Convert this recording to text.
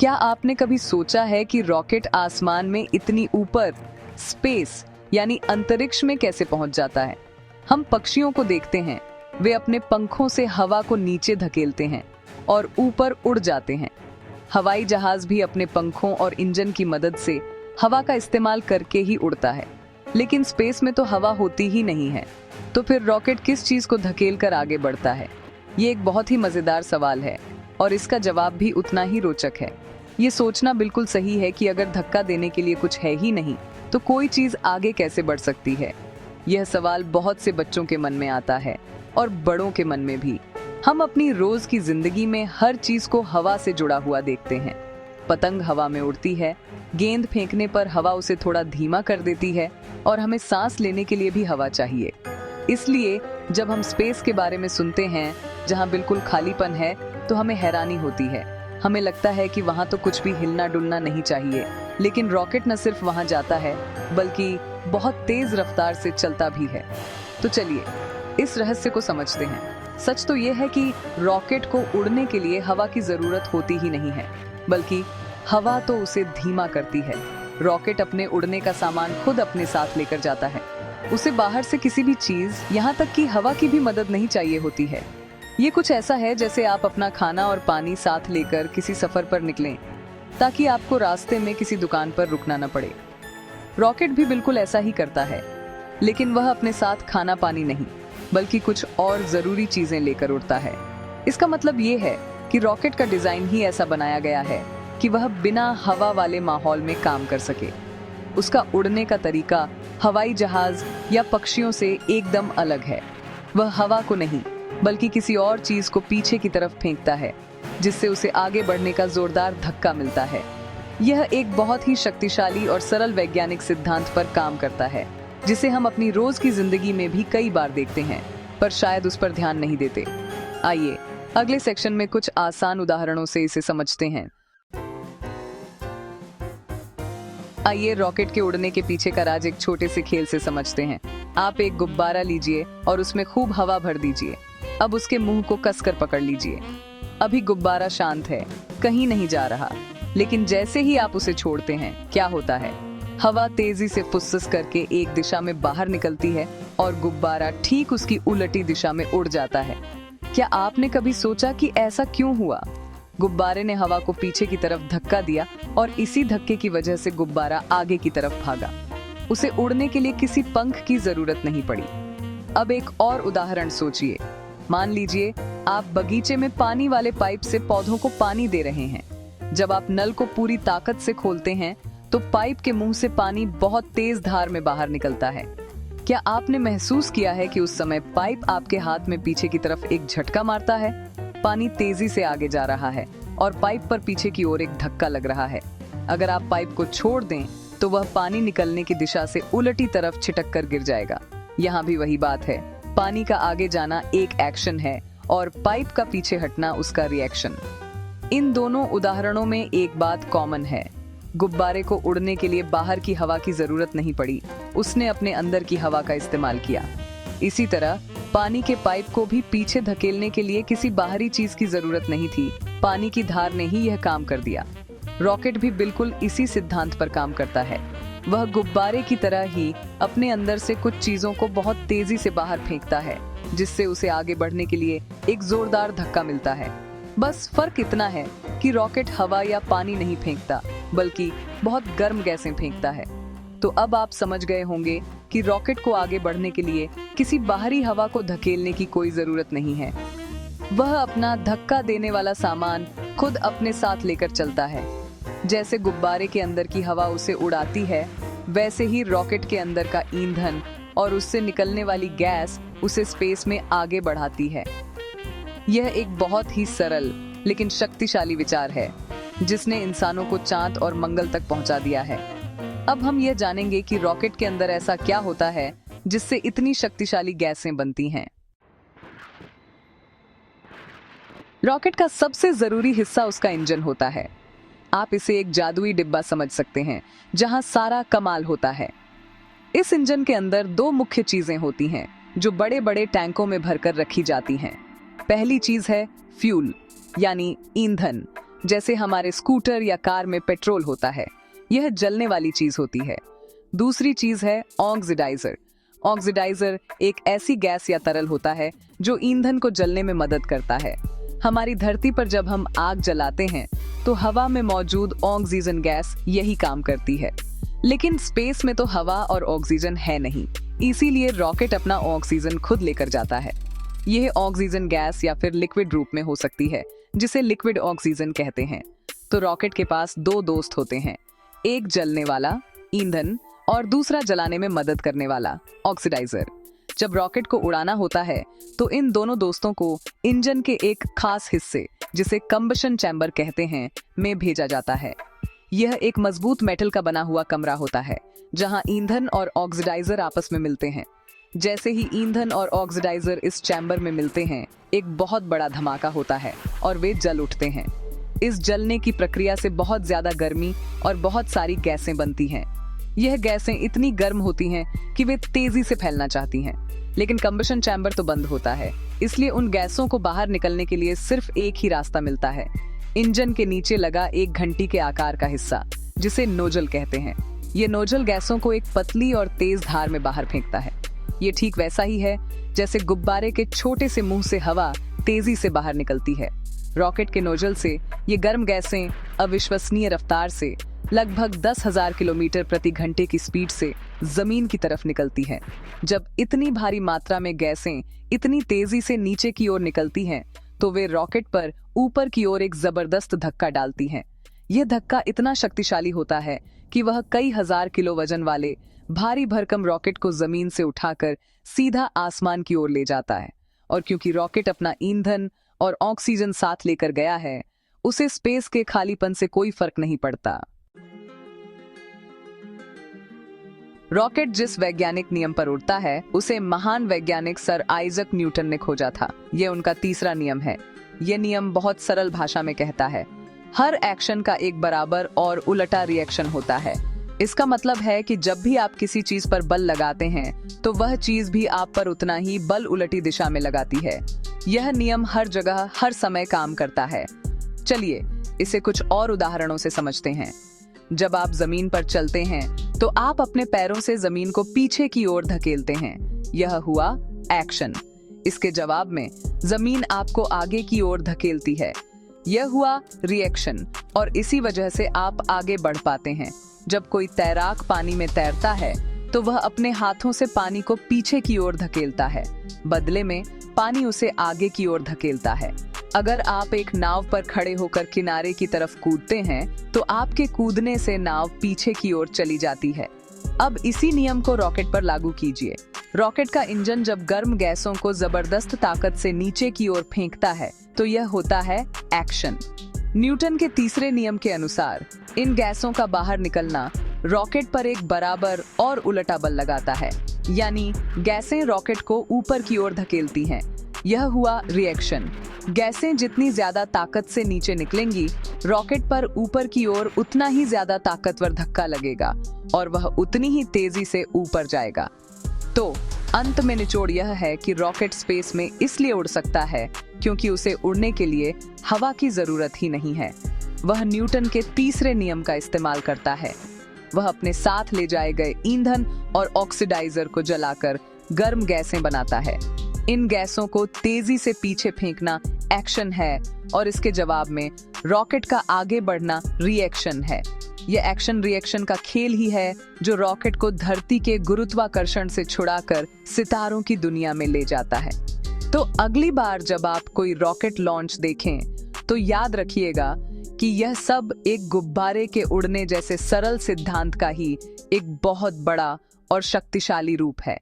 क्या आपने कभी सोचा है कि रॉकेट आसमान में इतनी ऊपर स्पेस यानी अंतरिक्ष में कैसे पहुंच जाता है? हम पक्षियों को देखते हैं, वे अपने पंखों से हवा को नीचे धकेलते हैं और ऊपर उड़ जाते हैं। हवाई जहाज भी अपने पंखों और इंजन की मदद से हवा का इस्तेमाल करके ही उड़ता है, लेकिन स्पेस में तो हवा होती ही नहीं है। तो फिर रॉकेट किस चीज को धकेल कर आगे बढ़ता है? ये एक बहुत ही मजेदार सवाल है और इसका जवाब भी उतना ही रोचक है। ये सोचना बिल्कुल सही है कि अगर धक्का देने के लिए कुछ है ही नहीं तो कोई चीज आगे कैसे बढ़ सकती है। यह सवाल बहुत से बच्चों के मन में आता है और बड़ों के मन में भी। हम अपनी रोज की जिंदगी में हर चीज को हवा से जुड़ा हुआ देखते हैं। पतंग हवा में उड़ती है, गेंद फेंकने पर हवा उसे थोड़ा धीमा कर देती है और हमें सांस लेने के लिए भी हवा चाहिए। इसलिए जब हम स्पेस के बारे में सुनते हैं जहां बिल्कुल खालीपन है तो हमें हैरानी होती है। हमें लगता है कि वहां तो कुछ भी हिलना डुलना नहीं चाहिए, लेकिन रॉकेट न सिर्फ वहां जाता है बल्कि बहुत तेज रफ्तार से चलता भी है। तो चलिए इस रहस्य को समझते हैं। सच तो यह है कि रॉकेट को उड़ने के लिए हवा की जरूरत होती ही नहीं है, बल्कि हवा तो उसे धीमा करती है। रॉकेट अपने उड़ने का सामान खुद अपने साथ लेकर जाता है। उसे बाहर से किसी भी चीज, यहाँ तक कि हवा की भी मदद नहीं चाहिए होती है। ये कुछ ऐसा है जैसे आप अपना खाना और पानी साथ लेकर किसी सफर पर निकलें ताकि आपको रास्ते में किसी दुकान पर रुकना न पड़े। रॉकेट भी बिल्कुल ऐसा ही करता है, लेकिन वह अपने साथ खाना पानी नहीं बल्कि कुछ और जरूरी चीजें लेकर उड़ता है। इसका मतलब ये है कि रॉकेट का डिजाइन ही ऐसा बनाया गया है कि वह बिना हवा वाले माहौल में काम कर सके। उसका उड़ने का तरीका हवाई जहाज या पक्षियों से एकदम अलग है। वह हवा को नहीं बल्कि किसी और चीज को पीछे की तरफ फेंकता है, जिससे उसे आगे बढ़ने का जोरदार धक्का मिलता है। यह एक बहुत ही शक्तिशाली और सरल वैज्ञानिक सिद्धांत पर काम करता है, जिसे हम अपनी रोज की जिंदगी में भी कई बार देखते हैं, पर शायद उस पर ध्यान नहीं देते। आइए अगले सेक्शन में कुछ आसान उदाहरणों से इसे समझते हैं। आइए रॉकेट के उड़ने के पीछे का राज एक छोटे से खेल से समझते हैं। आप एक गुब्बारा लीजिए और उसमें खूब हवा भर दीजिए। अब उसके मुंह को कसकर पकड़ लीजिए। अभी गुब्बारा शांत है, कहीं नहीं जा रहा, लेकिन जैसे ही आप उसे छोड़ते हैं क्या होता है? हवा तेजी से फुसफुस करके एक दिशा में बाहर निकलती है और गुब्बारा ठीक उसकी उलटी दिशा में उड़ जाता है। क्या आपने कभी सोचा कि ऐसा क्यों हुआ? गुब्बारे ने हवा को पीछे की तरफ धक्का दिया और इसी धक्के की वजह से गुब्बारा आगे की तरफ भागा। उसे उड़ने के लिए किसी पंख की जरूरत नहीं पड़ी। अब एक और उदाहरण सोचिए। मान लीजिए आप बगीचे में पानी वाले पाइप से पौधों को पानी दे रहे हैं। जब आप नल को पूरी ताकत से खोलते हैं तो पाइप के मुंह से पानी बहुत तेज धार में बाहर निकलता है। क्या आपने महसूस किया है कि उस समय पाइप आपके हाथ में पीछे की तरफ एक झटका मारता है? पानी तेजी से आगे जा रहा है और पाइप पर पीछे की ओर एक धक्का लग रहा है। अगर आप पाइप को छोड़ दें तो वह पानी निकलने की दिशा से उलटी तरफ छिटक कर गिर जाएगा। यहाँ भी वही बात है, पानी का आगे जाना एक एक्शन है और पाइप का पीछे हटना उसका रिएक्शन। इन दोनों उदाहरणों में एक बात कॉमन है, गुब्बारे को उड़ने के लिए बाहर की हवा की जरूरत नहीं पड़ी, उसने अपने अंदर की हवा का इस्तेमाल किया। इसी तरह पानी के पाइप को भी पीछे धकेलने के लिए किसी बाहरी चीज की जरूरत नहीं थी, पानी की धार ने ही यह काम कर दिया। रॉकेट भी बिल्कुल इसी सिद्धांत पर काम करता है। वह गुब्बारे की तरह ही अपने अंदर से कुछ चीजों को बहुत तेजी से बाहर फेंकता है, जिससे उसे आगे बढ़ने के लिए एक जोरदार धक्का मिलता है। बस फर्क इतना है कि रॉकेट हवा या पानी नहीं फेंकता बल्कि बहुत गर्म गैसें फेंकता है। तो अब आप समझ गए होंगे कि रॉकेट को आगे बढ़ने के लिए किसी बाहरी हवा को धकेलने की कोई जरूरत नहीं है। वह अपना धक्का देने वाला सामान खुद अपने साथ लेकर चलता है। जैसे गुब्बारे के अंदर की हवा उसे उड़ाती है, वैसे ही रॉकेट के अंदर का ईंधन और उससे निकलने वाली गैस उसे स्पेस में आगे बढ़ाती है। यह एक बहुत ही सरल लेकिन शक्तिशाली विचार है, जिसने इंसानों को चांद और मंगल तक पहुंचा दिया है। अब हम यह जानेंगे कि रॉकेट के अंदर ऐसा क्या होता है जिससे इतनी शक्तिशाली गैसें बनती हैं। रॉकेट का सबसे जरूरी हिस्सा उसका इंजन होता है। आप इसे एक जादुई डिब्बा समझ सकते हैं जहां सारा कमाल होता है। इस इंजन के अंदर दो मुख्य चीजें होती हैं जो बड़े बड़े टैंकों में भरकर रखी जाती हैं। पहली चीज है फ्यूल यानी ईंधन, जैसे हमारे स्कूटर या कार में पेट्रोल होता है। यह जलने वाली चीज होती है। दूसरी चीज है ऑक्सीडाइजर। ऑक्सीडाइजर एक ऐसी गैस या तरल होता है जो ईंधन को जलने में मदद करता है। हमारी धरती पर जब हम आग जलाते हैं तो हवा में मौजूद ऑक्सीजन गैस यही काम करती है, लेकिन स्पेस में तो हवा और ऑक्सीजन है नहीं, इसीलिए रॉकेट अपना ऑक्सीजन खुद लेकर जाता है। यह ऑक्सीजन गैस या फिर लिक्विड रूप में हो सकती है, जिसे लिक्विड ऑक्सीजन कहते हैं। तो रॉकेट के पास दो दोस्त होते हैं, एक जलने वाला ईंधन और दूसरा जलाने में मदद करने वाला ऑक्सीडाइजर। जब रॉकेट को उड़ाना होता है तो इन दोनों दोस्तों को इंजन के एक खास हिस्से, जिसे कंबशन चैम्बर कहते हैं, में भेजा जाता है। यह एक मजबूत मेटल का बना हुआ कमरा होता है जहां ईंधन और ऑक्सीडाइजर आपस में मिलते हैं। जैसे ही ईंधन और ऑक्सीडाइजर इस चैम्बर में मिलते हैं, एक बहुत बड़ा धमाका होता है और वे जल उठते हैं। इस जलने की प्रक्रिया से बहुत ज्यादा गर्मी और बहुत सारी गैसें बनती हैं। यह गैसें इतनी गर्म होती हैं कि वे तेजी से फैलना चाहती हैं, लेकिन कंबशन चैम्बर तो बंद होता है, इसलिए उन गैसों को बाहर निकलने के लिए सिर्फ एक ही रास्ता मिलता है, इंजन के नीचे लगा एक घंटी के आकार का हिस्सा, जिसे नोजल कहते हैं। ये नोजल गैसों को एक पतली और तेज धार में बाहर फेंकता है। ये ठीक वैसा ही है जैसे गुब्बारे के छोटे से मुंह से हवा तेजी से बाहर निकलती है। रॉकेट के नोजल से ये गर्म गैसें अविश्वसनीय रफ्तार से लगभग 10,000 किलोमीटर प्रति घंटे की स्पीड से जमीन की तरफ निकलती हैं। जब इतनी भारी मात्रा में गैसें इतनी तेजी से नीचे की ओर निकलती हैं, तो वे रॉकेट पर ऊपर की ओर एक जबरदस्त धक्का डालती हैं। यह धक्का इतना शक्तिशाली होता है कि वह कई हजार किलो वजन वाले भारी भरकम रॉकेट को जमीन से उठाकर सीधा आसमान की ओर ले जाता है। और क्योंकि रॉकेट अपना ईंधन और ऑक्सीजन साथ लेकर गया है, उसे स्पेस के खालीपन से कोई फर्क नहीं पड़ता। रॉकेट जिस वैज्ञानिक नियम पर उड़ता है, उसे महान वैज्ञानिक सर आइजक न्यूटन ने खोजा था। यह उनका तीसरा नियम है। यह नियम बहुत सरल भाषा में कहता है, हर एक्शन का एक बराबर और उलटा रिएक्शन होता है। इसका मतलब है कि जब भी आप किसी चीज पर बल लगाते हैं, तो वह चीज भी आप पर उतना ही बल उलटी दिशा में लगाती है। यह नियम हर जगह हर समय काम करता है। चलिए इसे कुछ और उदाहरणों से समझते हैं। जब आप जमीन पर चलते हैं तो आप अपने पैरों से जमीन को पीछे की ओर धकेलते हैं। यह हुआ एक्शन। इसके जवाब में जमीन आपको आगे की ओर धकेलती है। यह हुआ रिएक्शन, और इसी वजह से आप आगे बढ़ पाते हैं। जब कोई तैराक पानी में तैरता है तो वह अपने हाथों से पानी को पीछे की ओर धकेलता है, बदले में पानी उसे आगे की ओर धकेलता है। अगर आप एक नाव पर खड़े होकर किनारे की तरफ कूदते हैं तो आपके कूदने से नाव पीछे की ओर चली जाती है। अब इसी नियम को रॉकेट पर लागू कीजिए। रॉकेट का इंजन जब गर्म गैसों को जबरदस्त ताकत से नीचे की ओर फेंकता है तो यह होता है एक्शन। न्यूटन के तीसरे नियम के अनुसार इन गैसों का बाहर निकलना रॉकेट पर एक बराबर और उलटा बल लगाता है, यानी गैसें रॉकेट को ऊपर की ओर धकेलती हैं। यह हुआ रिएक्शन। गैसें जितनी ज्यादा ताकत से नीचे निकलेंगी, रॉकेट पर ऊपर की ओर उतना ही ज्यादा ताकतवर धक्का लगेगा और वह उतनी ही तेजी से ऊपर जाएगा। तो अंत में निचोड़ यह है कि रॉकेट स्पेस में इसलिए उड़ सकता है क्योंकि उसे उड़ने के लिए हवा की जरूरत ही नहीं है। वह न्यूटन के तीसरे नियम का इस्तेमाल करता है। वह अपने साथ ले जाए गए ईंधन और ऑक्सीडाइजर को जलाकर गर्म गैसें बनाता है। इन गैसों को तेजी से पीछे फेंकना एक्शन है और इसके जवाब में रॉकेट का आगे बढ़ना रिएक्शन है। यह एक्शन रिएक्शन का खेल ही है जो रॉकेट को धरती के गुरुत्वाकर्षण से छुड़ाकर सितारों की दुनिया में ले जाता है। तो अगली बार जब आप कोई रॉकेट लॉन्च देखें तो याद रखिएगा कि यह सब एक गुब्बारे के उड़ने जैसे सरल सिद्धांत का ही एक बहुत बड़ा और शक्तिशाली रूप है।